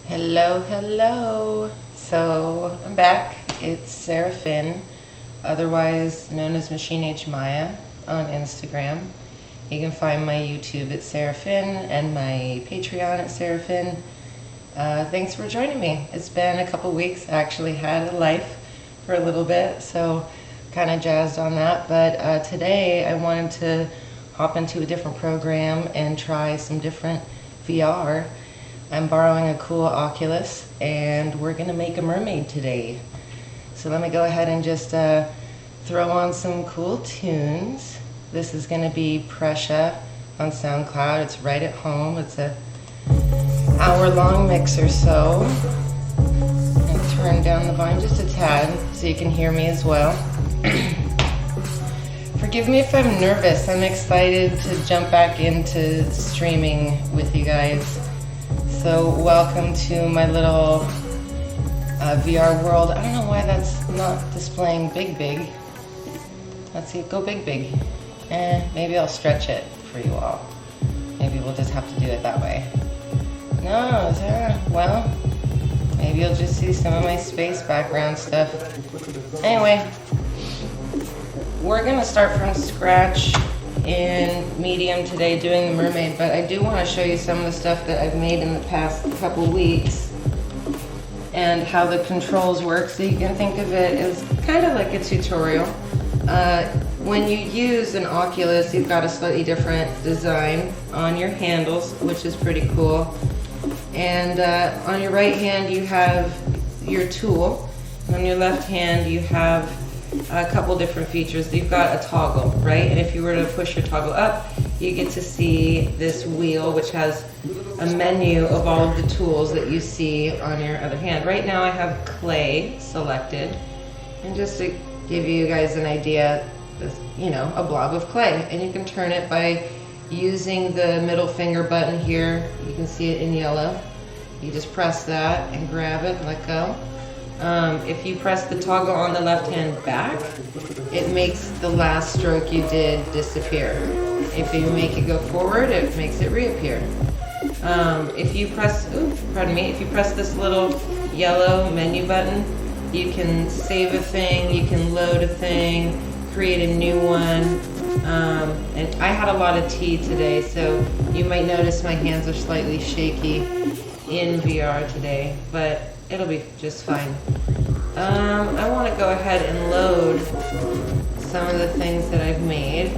Hello, hello. So I'm back. It's Seraphin, otherwise known as Machine Age Maya on Instagram. You can find my YouTube at Seraphin and my Patreon at Seraphin. Thanks for joining me. It's been a couple weeks. I actually had a life for a little bit, so kind of jazzed on that. But today I wanted to hop into a different program and try some different VR. I'm borrowing a cool Oculus and we're gonna make a mermaid today. So let me go ahead and just throw on some cool tunes. This is gonna be Pressure on SoundCloud. It's right at home. It's a hour-long mix or so. I'll turn down the volume just a tad so you can hear me as well. Forgive me if I'm nervous. I'm excited to jump back into streaming with you guys. So welcome to my little VR world. I don't know why that's not displaying big. Let's see, go big. Maybe I'll stretch it for you all. Maybe we'll just have to do it that way. No, well, maybe you'll just see some of my space background stuff. Anyway, we're gonna start from scratch in Medium today doing the Mermaid, but I do want to show you some of the stuff that I've made in the past couple weeks and how the controls work, so you can think of it as kind of like a tutorial. When you use an Oculus, you've got a slightly different design on your handles, which is pretty cool. And on your right hand you have your tool, and on your left hand you have a couple different features. You've got a toggle, right? And if you were to push your toggle up, you get to see this wheel which has a menu of all of the tools that you see on your other hand. Right now I have clay selected, and just to give you guys an idea, you know, a blob of clay, and you can turn it by using the middle finger button here. You can see it in yellow. You just press that and grab it and let go. If you press the toggle on the left hand back, it makes the last stroke you did disappear. If you make it go forward, it makes it reappear. If you press, if you press this little yellow menu button, you can save a thing, you can load a thing, create a new one. And I had a lot of tea today, so you might notice my hands are slightly shaky in VR today, but it'll be just fine. I want to go ahead and load some of the things that I've made.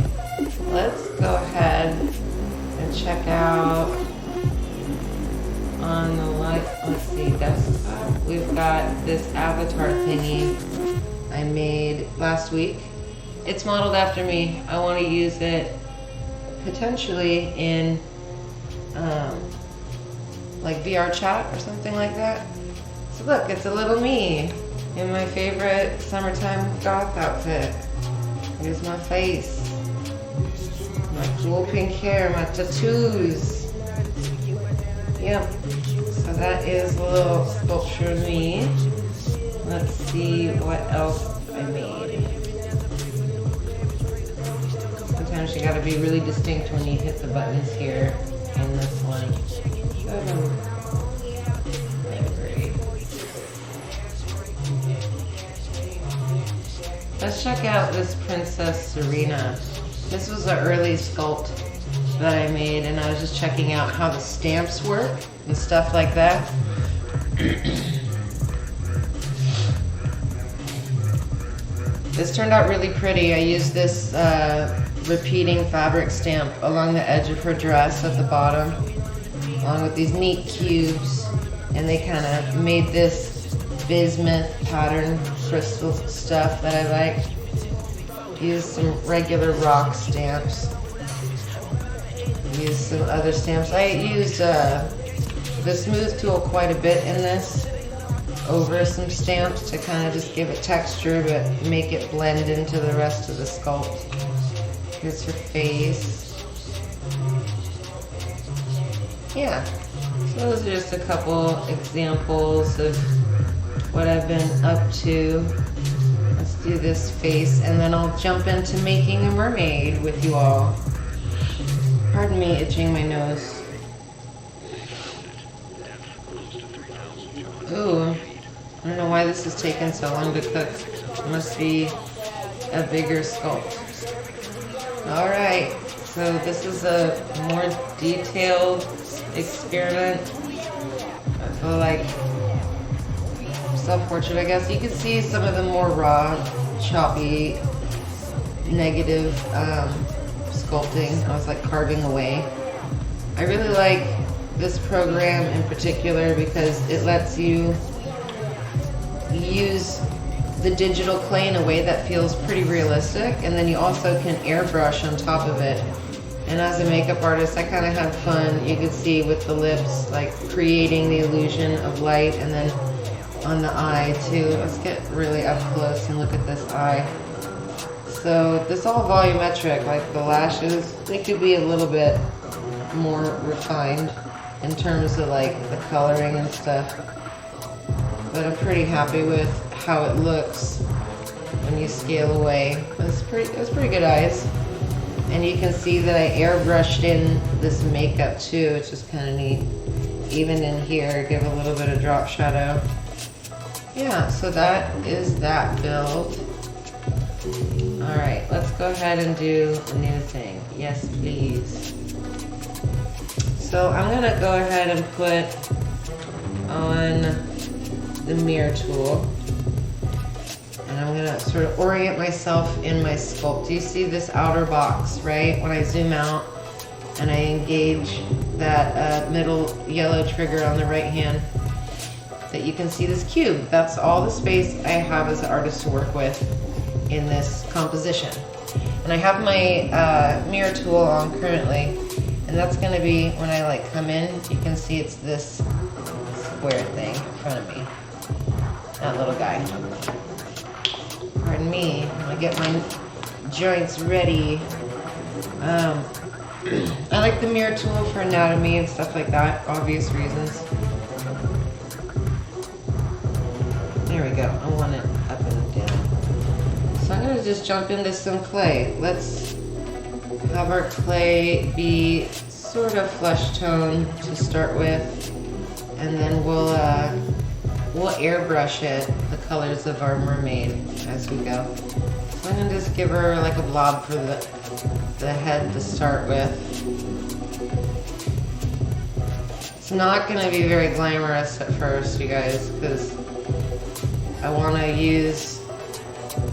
Let's go ahead and check out on the let's see, desktop. We've got this avatar thingy I made last week. It's modeled after me. I want to use it potentially in like VR chat or something like that. So look, it's a little me in my favorite summertime goth outfit. Here's my face, my cool pink hair, my tattoos. Yep, so that is a little sculpture of me. Let's see what else I made. Sometimes you gotta be really distinct when you hit the buttons here in this one. Let's check out this Princess Serena. This was an early sculpt that I made, and I was just checking out how the stamps work and stuff like that. This turned out really pretty. I used this repeating fabric stamp along the edge of her dress at the bottom, along with these neat cubes, and they kind of made this bismuth pattern crystal stuff that I like. Used some regular rock stamps. Used some other stamps. I used the smooth tool quite a bit in this over some stamps to kind of just give it texture but make it blend into the rest of the sculpt. Here's her face. Yeah, so those are just a couple examples of what I've been up to. Let's do this face, and then I'll jump into making a mermaid with you all. Pardon me itching my nose. Ooh, I don't know why this is taking so long to cook. It must be a bigger sculpt. Alright, so this is a more detailed experiment. I feel like self-portrait, I guess. You can see some of the more raw, choppy, negative sculpting. I was like carving away. I really like this program in particular because it lets you use the digital clay in a way that feels pretty realistic, and then you also can airbrush on top of it. And as a makeup artist, I kind of had fun. You could see with the lips, like creating the illusion of light, and then on the eye too. Let's get really up close and look at this eye. So this all volumetric, like the lashes, they could be a little bit more refined in terms of like the coloring and stuff. But I'm pretty happy with how it looks when you scale away. It was pretty good eyes. And you can see that I airbrushed in this makeup too, which is kind of neat. Even in here, give a little bit of drop shadow. Yeah, so that is that build. Alright, let's go ahead and do a new thing. Yes, please. So I'm going to go ahead and put on the mirror tool. And I'm going to sort of orient myself in my sculpt. You see this outer box, right? When I zoom out and I engage that middle yellow trigger on the right hand, that you can see this cube. That's all the space I have as an artist to work with in this composition. And I have my mirror tool on currently, and that's going to be when I like come in, you can see it's this square thing in front of me. That little guy. Pardon me, I'm going to get my joints ready. I like the mirror tool for anatomy and stuff like that, obvious reasons. There we go, I want it up and down. So I'm going to just jump into some clay. Let's have our clay be sort of flesh tone to start with, and then we'll airbrush it, the colors of our mermaid as we go. So I'm going to just give her like a blob for the head to start with. It's not going to be very glamorous at first, you guys, because I want to use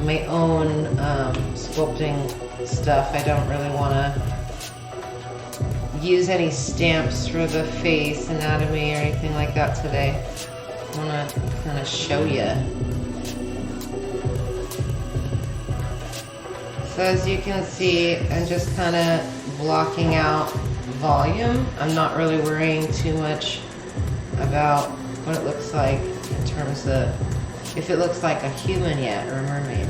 my own sculpting stuff. I don't really want to use any stamps for the face anatomy or anything like that today. I want to kind of show you. So as you can see, I'm just kind of blocking out volume. I'm not really worrying too much about what it looks like in terms of if it looks like a human yet or a mermaid.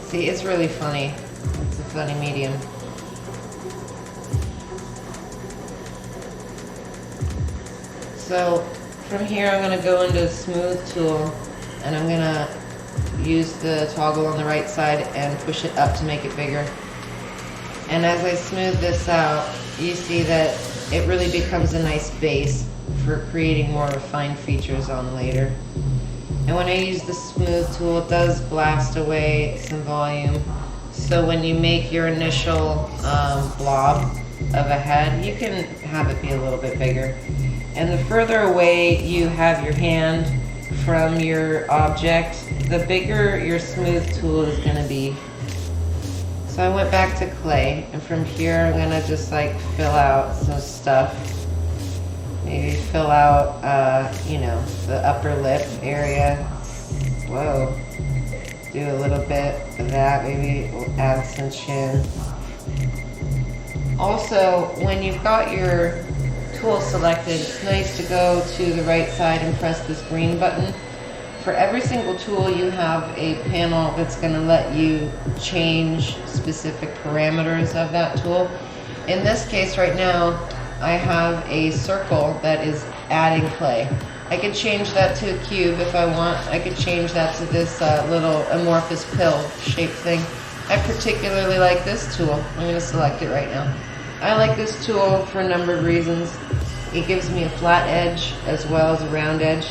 See, it's really funny. It's a funny medium. So from here I'm going to go into the smooth tool, and I'm going to use the toggle on the right side and push it up to make it bigger. And as I smooth this out, you see that it really becomes a nice base for creating more refined features on later. And when I use the smooth tool, it does blast away some volume. So when you make your initial blob of a head, you can have it be a little bit bigger. And the further away you have your hand from your object, the bigger your smooth tool is going to be. So I went back to clay, and from here I'm going to just like fill out some stuff. Maybe fill out, you know, the upper lip area. Whoa. Do a little bit of that. Maybe we'll add some chin. Also, when you've got your tool selected, it's nice to go to the right side and press this green button. For every single tool, you have a panel that's going to let you change specific parameters of that tool. In this case right now, I have a circle that is adding clay. I could change that to a cube if I want. I could change that to this little amorphous pill shaped thing. I particularly like this tool. I'm going to select it right now. I like this tool for a number of reasons. It gives me a flat edge as well as a round edge.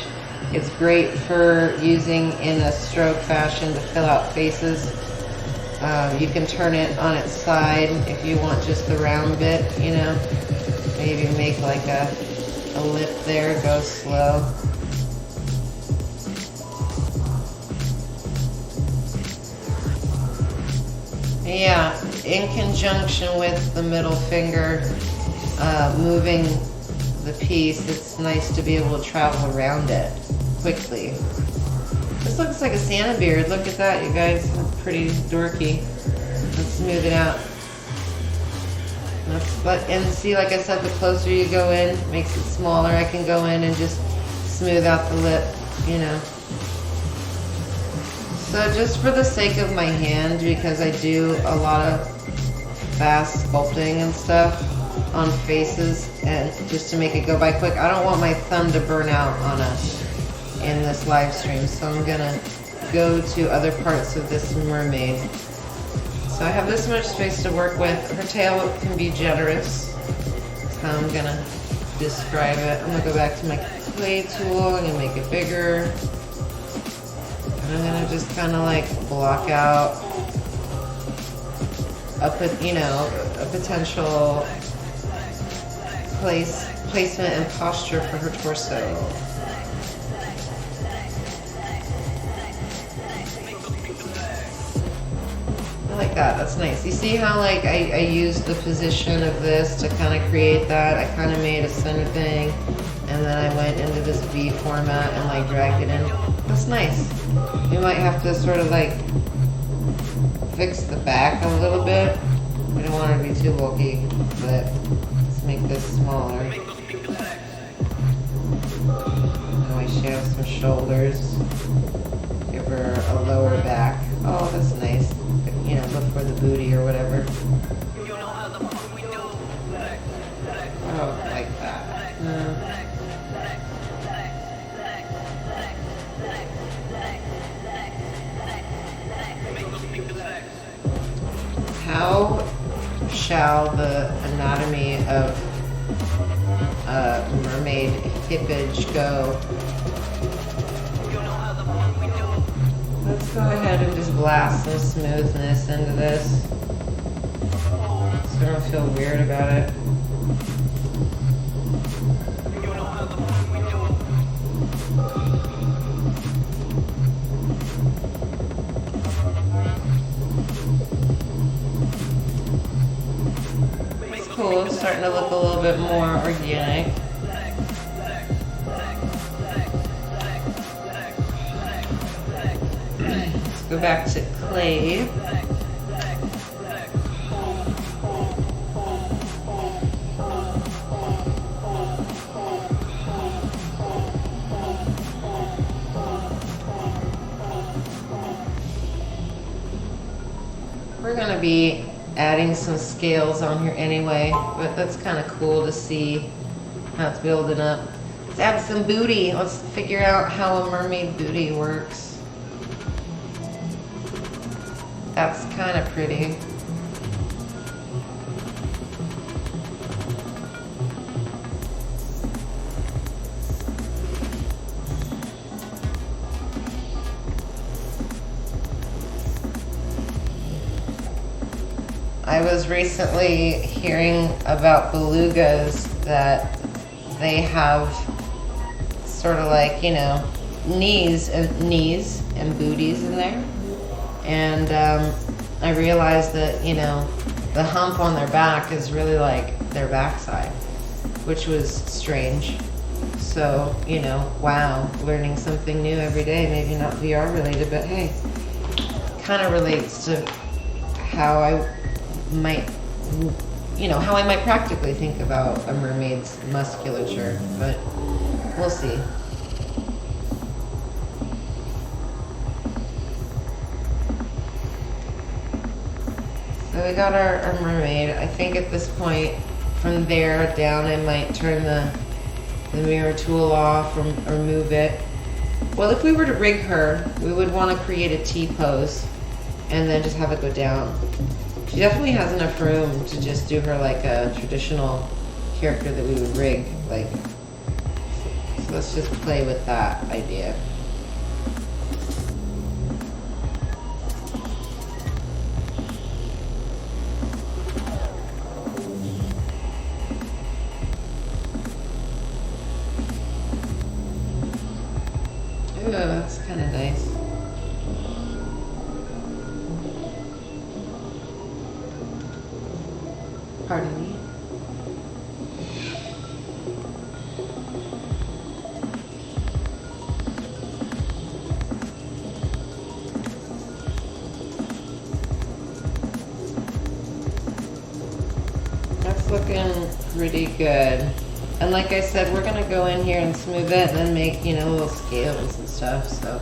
It's great for using in a stroke fashion to fill out faces. You can turn it on its side if you want just the round bit, you know. Maybe make like a lip there, go slow. Yeah, in conjunction with the middle finger moving the piece, it's nice to be able to travel around it quickly. This looks like a Santa beard. Look at that, you guys. That's pretty dorky. Let's smooth it out. And see, like I said, the closer you go in, makes it smaller. I can go in and just smooth out the lip, you know. So just for the sake of my hand, because I do a lot of fast sculpting and stuff on faces, and just to make it go by quick, I don't want my thumb to burn out on us in this live stream, so I'm gonna go to other parts of this mermaid. So I have this much space to work with. Her tail can be generous, so I'm gonna describe it. I'm gonna go back to my clay tool. I'm gonna make it bigger. And I'm gonna just kind of like block out a potential placement and posture for her torso. I like that. That's nice. You see how like I used the position of this to kind of create that. I kind of made a center thing, and then I went into this V format and like dragged it in. That's nice. You might have to sort of like fix the back a little bit. We don't want it to be too bulky, but let's make this smaller. Anyway, she has some shoulders. Give her a lower back. Oh, that's nice. You know, look for the booty or whatever. Oh, like that. How shall the anatomy of mermaid hippage go? Let's go ahead and just blast some smoothness into this, so I don't feel weird about it. It's cool. It's starting to look a little bit more organic. Go back to clay. We're gonna be adding some scales on here anyway, but that's kind of cool to see how it's building up. Let's add some booty. Let's figure out how a mermaid booty works. That's kind of pretty. I was recently hearing about belugas that they have sort of like, you know, knees and booties in there. And I realized that, you know, the hump on their back is really like their backside, which was strange. So, you know, wow, learning something new every day. Maybe not VR related, but hey, kind of relates to how I might, you know, how I might practically think about a mermaid's musculature, but we'll see. So we got our mermaid. I think at this point, from there down, I might turn the the mirror tool off or move it. Well, if we were to rig her, we would want to create a T pose and then just have it go down. She definitely has enough room to just do her like a traditional character that we would rig. Like, so let's just play with that idea. Ooh, that's kind of nice. Pardon me. That's looking pretty good. And like I said, we're gonna go in here and smooth it and then make, you know, little scales and stuff, so.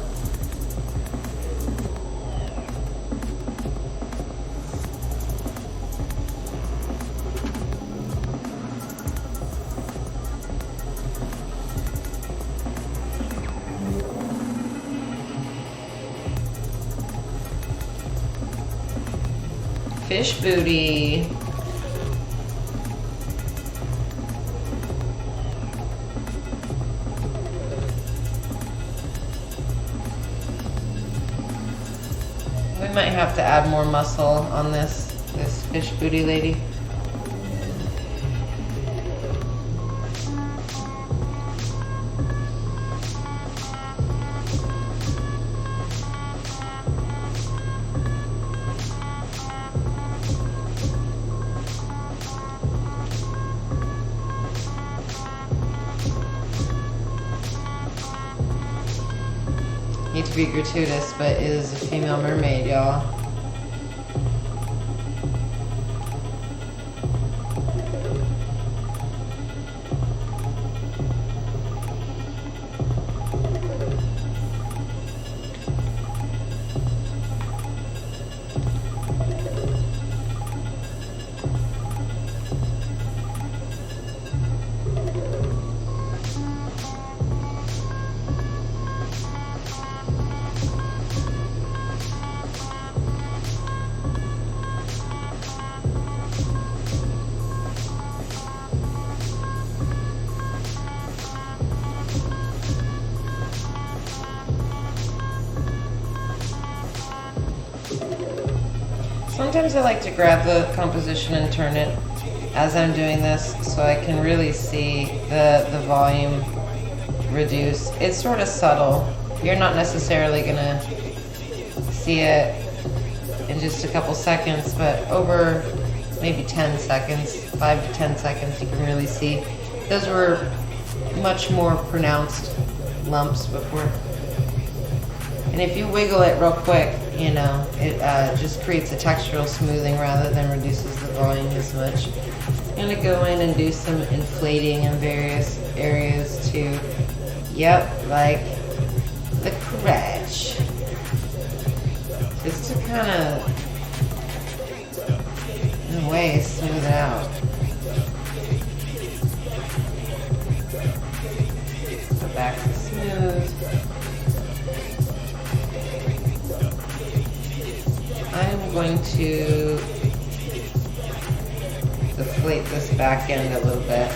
Fish booty. We might have to add more muscle on this fish booty lady. Need to be gratuitous, but is a female mermaid, y'all. Sometimes I like to grab the composition and turn it as I'm doing this so I can really see the volume reduce. It's sort of subtle. You're not necessarily gonna see it in just a couple seconds, but over maybe 10 seconds, 5 to 10 seconds, you can really see. Those were much more pronounced lumps before. And if you wiggle it real quick, you know, it just creates a textural smoothing rather than reduces the volume as much. I'm gonna go in and do some inflating in various areas too. Yep, like the crotch. Just to kind of, in a way, smooth it out. Go back to smooth. I'm going to deflate this back end a little bit.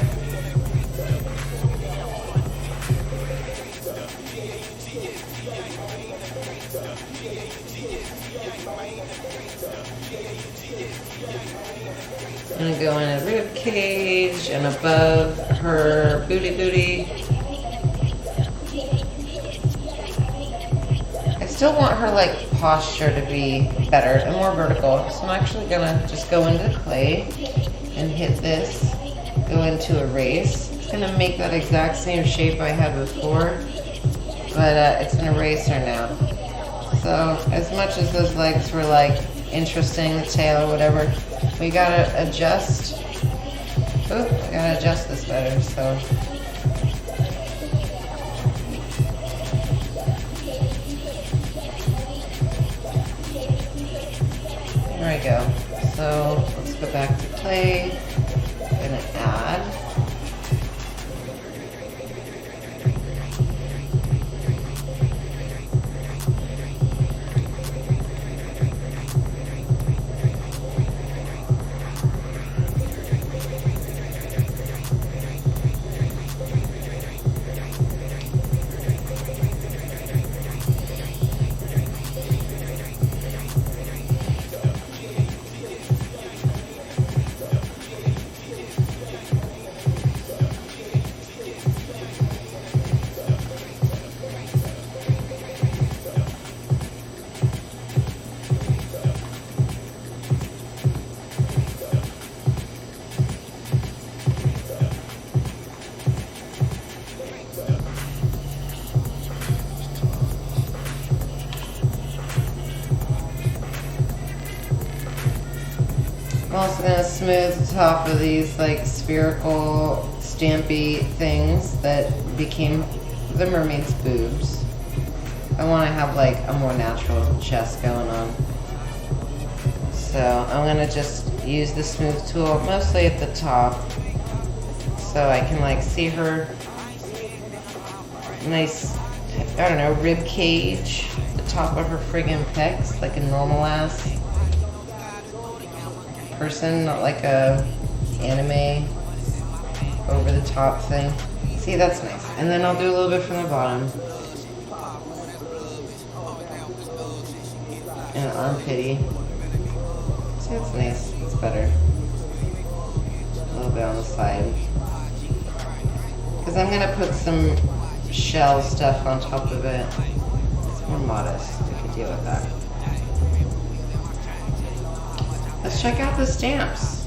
I'm going to go in a rib cage and above her booty. I still want her like posture to be better and more vertical. So I'm actually gonna just go into clay and hit this, go into erase. It's gonna make that exact same shape I had before, but it's an eraser now. So as much as those legs were like interesting, the tail or whatever, we gotta adjust. Oh, I gotta adjust this better, so. There we go. So let's go back to clay. I'm gonna add also gonna smooth the top of these like spherical stampy things that became the mermaid's boobs. I want to have like a more natural chest going on. So I'm gonna just use the smooth tool mostly at the top so I can like see her nice, I don't know, rib cage, the top of her friggin' pecs, like a normal ass person, not like a anime over the top thing. See, that's nice. And then I'll do a little bit from the bottom. And armpity. See, that's nice. It's better. A little bit on the side. Because I'm going to put some shell stuff on top of it. It's more modest. I can deal with that. Let's check out the stamps.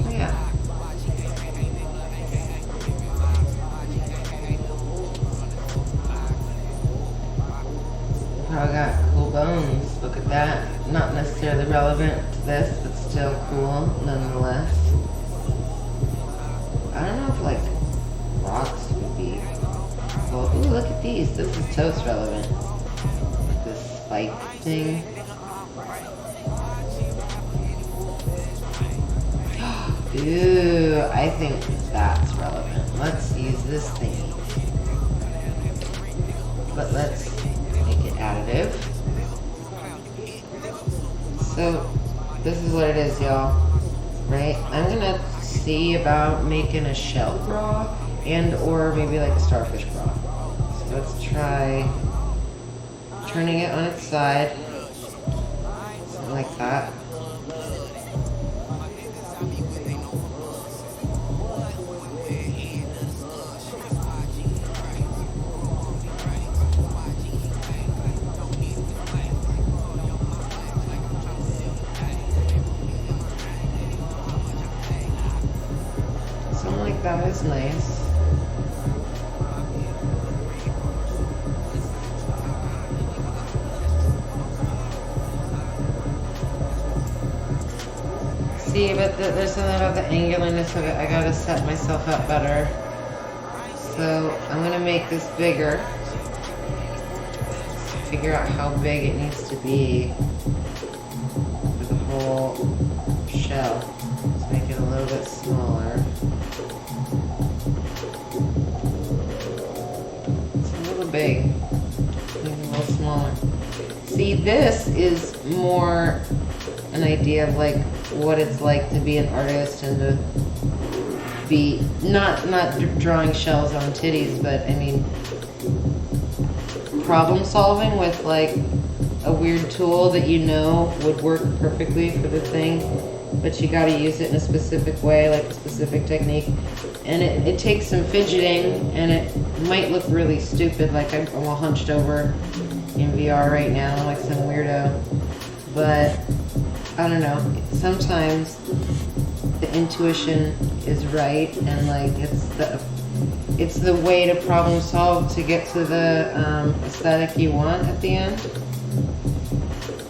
Yeah. I got cool bones. Look at that. Not necessarily relevant to this, but still cool nonetheless. I don't know if like rocks would be cool. Ooh, look at these. This is toast relevant. This spike thing. Ooh, I think that's relevant. Let's use this thingy. But let's make it additive. So, this is what it is, y'all. Right? I'm gonna see about making a shell bra and or maybe like a starfish bra. So let's try turning it on its side. Something like that. That is nice. See, but there's something about the angularness of it. I gotta set myself up better. So I'm gonna make this bigger. Figure out how big it needs to be for the whole shell. Let's make it a little bit smaller. Big, maybe a little smaller. See, this is more an idea of like what it's like to be an artist and to be not drawing shells on titties, but I mean problem solving with like a weird tool that you know would work perfectly for the thing, but you got to use it in a specific way, like a specific technique. And it takes some fidgeting, and it might look really stupid, like I'm all hunched over in VR right now, like some weirdo. But, I don't know, sometimes the intuition is right, and like it's the way to problem solve to get to the aesthetic you want at the end.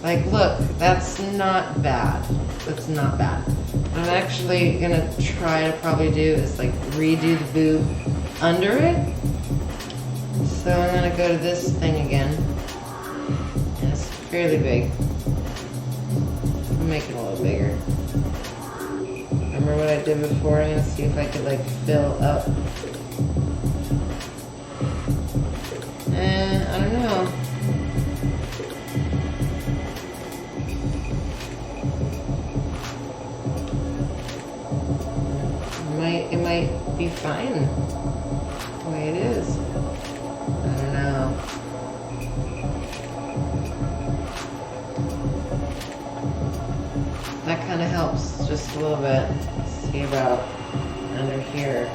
Like, look, that's not bad. That's not bad. What I'm actually gonna try to probably do is like redo the boob under it. So I'm gonna go to this thing again. And it's fairly big. I'll make it a little bigger. Remember what I did before? I'm gonna see if I could like fill up. I don't know. It might be fine the way it is. I don't know. That kind of helps just a little bit. Let's see about under here.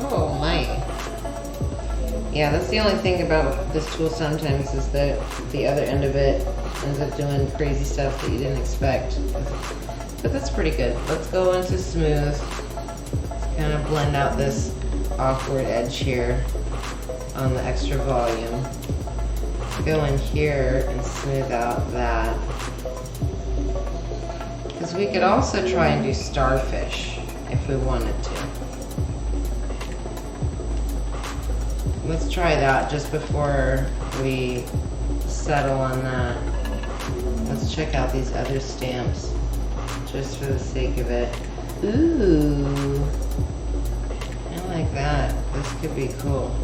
Oh my. Yeah, that's the only thing about this tool sometimes is that the other end of it ends up doing crazy stuff that you didn't expect. But that's pretty good. Let's go into smooth. Let's kind of blend out this awkward edge here on the extra volume. Let's go in here and smooth out that. Because we could also try and do starfish if we wanted to. Let's try that just before we settle on that. Let's check out these other stamps just for the sake of it. Ooh, I like that. This could be cool.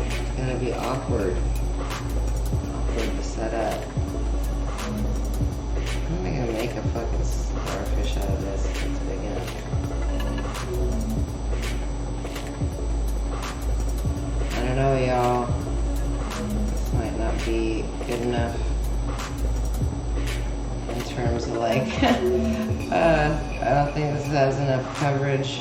It's gonna be awkward to set up. How am I gonna make a fucking starfish out of this? It's big enough. I don't know, y'all. This might not be good enough in terms of like, I don't think this has enough coverage.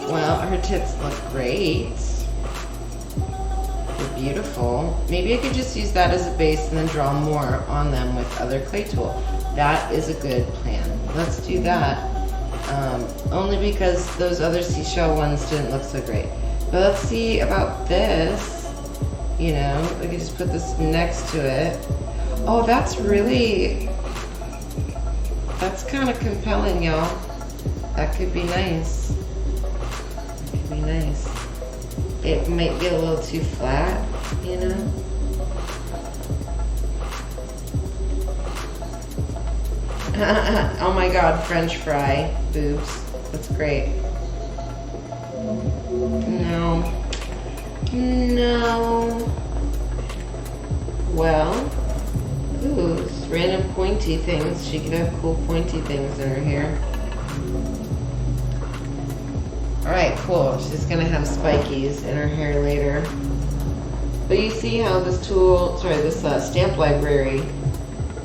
Well, her tits look great. They're beautiful. Maybe I could just use that as a base and then draw more on them with other clay tool. That is a good plan. Let's do that. Only because those other seashell ones didn't look so great. But let's see about this. You know, we could just put this next to it. Oh, that's kind of compelling, y'all. That could be nice. Nice. It might be a little too flat, you know? Oh my god, French fry boobs. That's great. No. No. Well, ooh, just random pointy things. She could have cool pointy things in her hair. Alright, cool. She's gonna have spikies in her hair later. But you see how this stamp library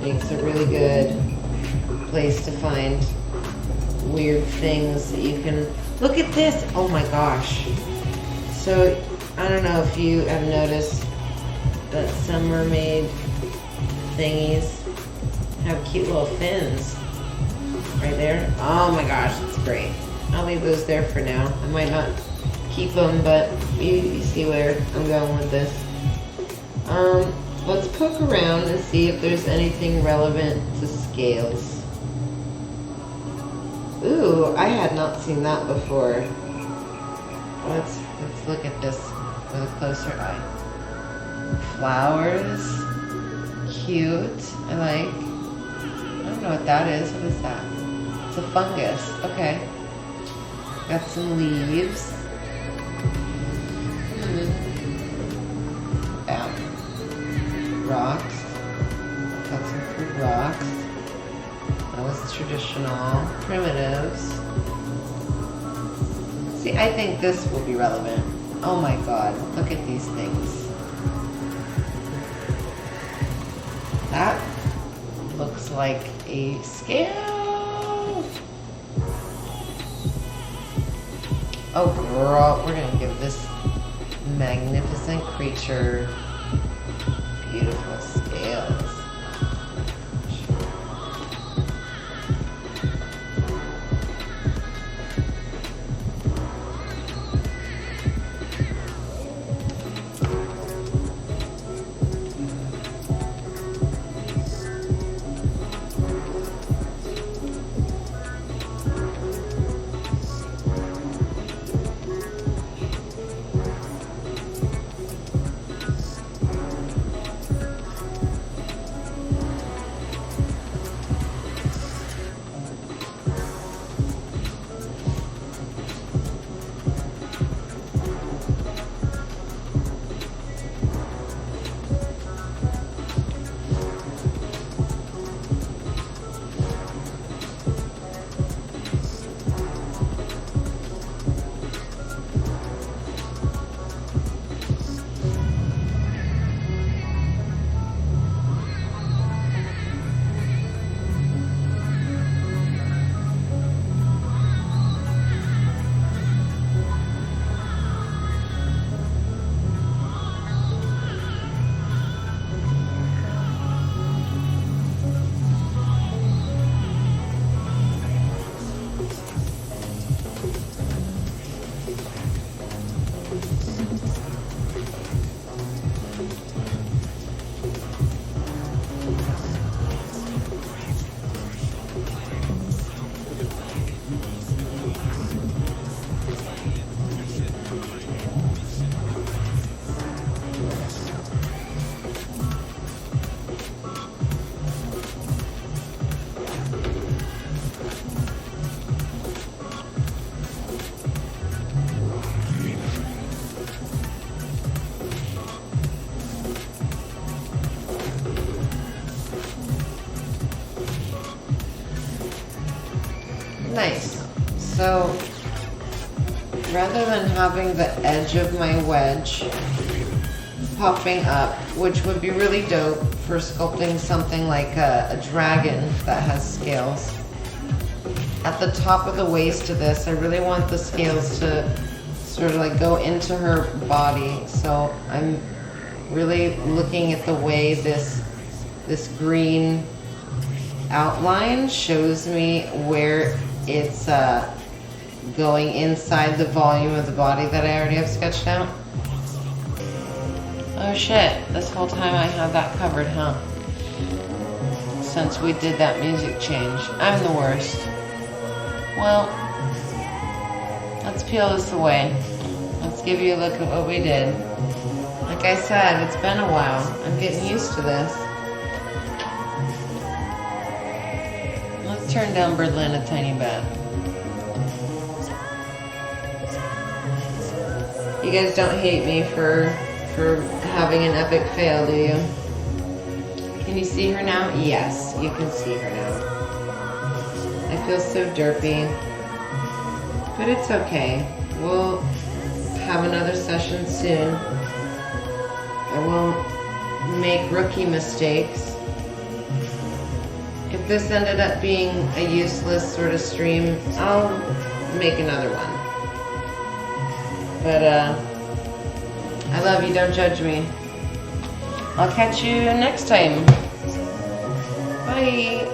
makes a really good place to find weird things that you can... Look at this! Oh my gosh. So, I don't know if you have noticed that some mermaid thingies have cute little fins. Right there. Oh my gosh, that's great. I'll leave those there for now. I might not keep them, but you see where I'm going with this. Let's poke around and see if there's anything relevant to scales. Ooh, I had not seen that before. Let's look at this with a closer eye. Flowers. Cute. I like. I don't know what that is. What is that? It's a fungus. Okay. Got some leaves. Rocks. Got some fruit rocks. That was traditional. Primitives. See, I think this will be relevant. Oh my god, look at these things. That looks like a scale. Oh girl, we're gonna give this magnificent creature beautiful scales. Nice. So rather than having the edge of my wedge popping up, which would be really dope for sculpting something like a dragon that has scales, at the top of the waist of this, I really want the scales to sort of like go into her body. So I'm really looking at the way this green outline shows me where it's going inside the volume of the body that I already have sketched out. Oh shit, this whole time I have that covered, huh? Since we did that music change. I'm the worst. Well, let's peel this away. Let's give you a look at what we did. Like I said, it's been a while. I'm getting used to this. Let's turn down Berlin a tiny bit. You guys don't hate me for having an epic fail, do you? Can you see her now? Yes, you can see her now. I feel so derpy, but it's okay. We'll have another session soon. I won't make rookie mistakes. If this ended up being a useless sort of stream, I'll make another one. But I love you, don't judge me. I'll catch you next time. Bye.